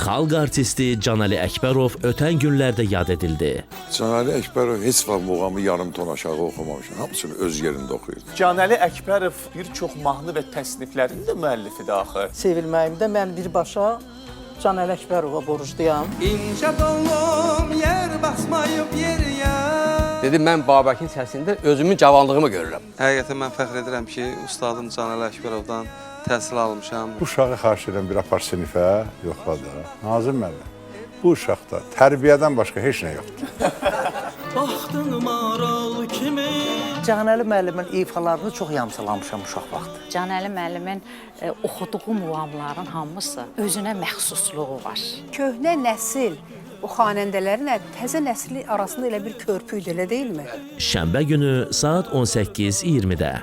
Xalq artisti Canəli Əkbərov ötən günlərdə yad edildi. Canəli Əkbərov heç vaxt muğamı yarım ton aşağı oxumamışdı. Hamısını öz yerində oxuyurdu. Canəli Əkbərov bir çox mahnı və təsniflərin də müəllifidir axı. Sevilməyimdə mən birbaşa Canəli Əkbərova borcluyam. İncə dolum, yer basmayıb yeriyə. Dedim, mən Babəkin səsində özümün cavanlığımı görürəm. Həqiqətən mən fəxr edirəm ki, ustadım Canəli Əkbərovdan təhsil almışam. Bu uşağı xahiş edən bir apar sinifə yoxladı. Nazım müəllim, bu uşaqda tərbiyədən başqa heç nə yoxdur. Baxdın maral kimi. Canəli müəllimin ifalarını çox yamsılamışam uşaq vaxtı. Canəli müəllimin oxuduğu muğamların hamısı özünə məxsusluğu var. Köhnə nəsil bu xanəndələrin təzə nəsli arasında elə bir körpü idi, elə deyilmi? Şənbə günü saat 18:20-də.